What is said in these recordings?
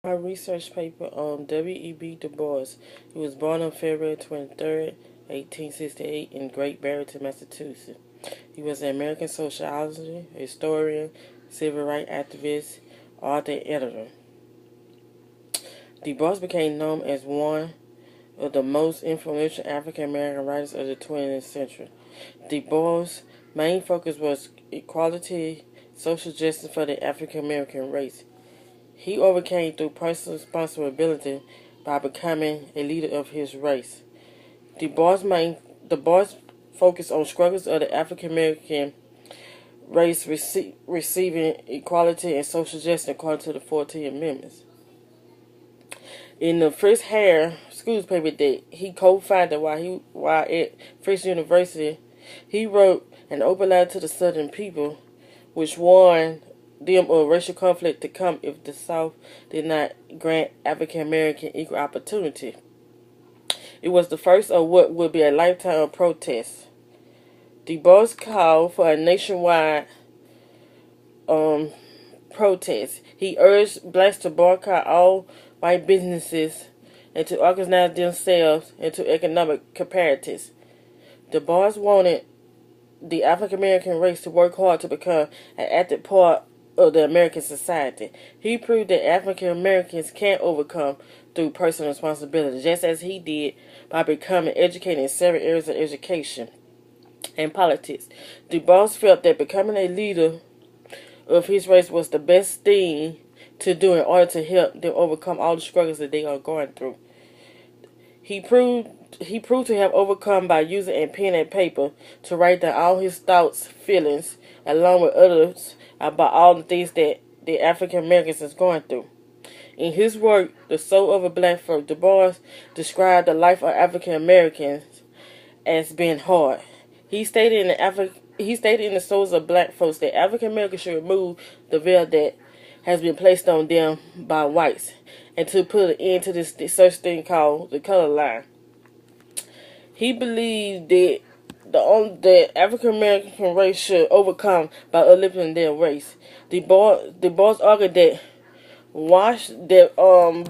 My research paper on W.E.B. Du Bois. He was born on February 23rd, 1868 in Great Barrington, Massachusetts. He was an American sociologist, historian, civil rights activist, author, and editor. Du Bois became known as one of the most influential African American writers of the 20th century. Du Bois' main focus was equality, social justice for the African American race. He overcame through personal responsibility by becoming a leader of his race. Du Bois focused on struggles of the African American race receiving equality and social justice according to the 14th Amendments. In the first Hare Schools paper that he co-founded while at Frisch University, he wrote an open letter to the Southern people, which warned them of racial conflict to come if the South did not grant African American equal opportunity. It was the first of what would be a lifetime of protests. Du Bois called for a nationwide protest. He urged blacks to boycott all white businesses and to organize themselves into economic cooperatives. Du Bois wanted the African American race to work hard to become an active part of the American society. He proved that African Americans can overcome through personal responsibility, just as he did by becoming educated in several areas of education and politics. Du Bois felt that becoming a leader of his race was the best thing to do in order to help them overcome all the struggles that they are going through. He proved to have overcome by using a pen and paper to write down all his thoughts, feelings, along with others about all the things that the African Americans is going through. In his work, The Soul of a Black Folk, Du Bois described the life of African Americans as being hard. He stated in The Souls of Black Folks that African Americans should remove the veil that has been placed on them by whites, and to put an end to this such thing called the color line. He believed that the African American race should overcome by uplifting their race. Du Bois argued that the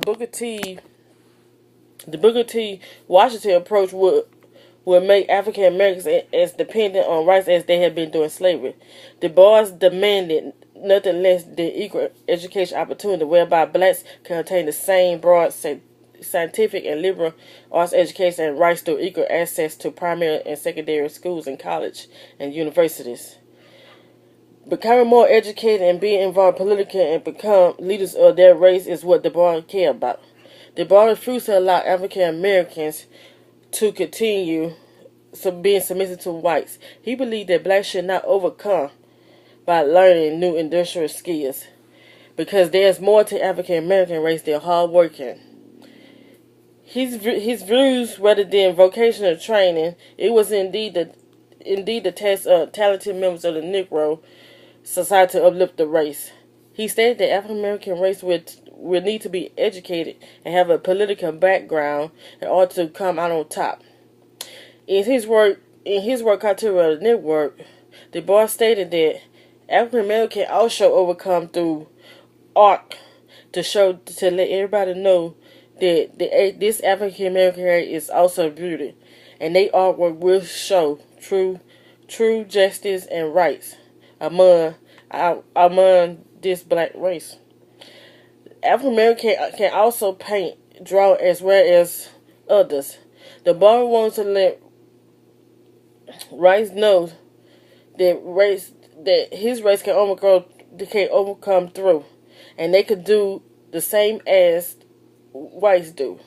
Booker T. Washington approach would make African Americans as dependent on rights as they had been during slavery. Du Bois demanded nothing less than equal education opportunity, whereby blacks can obtain the same broad scientific and liberal arts education and rights through equal access to primary and secondary schools and college and universities. Becoming more educated and being involved politically and become leaders of their race is what Du Bois cared about. Du Bois refused to allow African Americans to continue being submissive to whites. He believed that blacks should not overcome by learning new industrial skills, because there's more to African American race than hard working. His views, rather than vocational training, it was indeed the task of talented members of the Negro society to uplift the race. He stated that African American race would need to be educated and have a political background in order to come out on top. In his work, Criteria of the Network, Du Bois stated that African American also overcome through art to let everybody know that this African American race is also beauty, and their artwork will show true justice and rights among this black race. African American can also paint, draw, as well as others. Du Bois wants to let rights know that his race can overcome through, and they could do the same as whites do.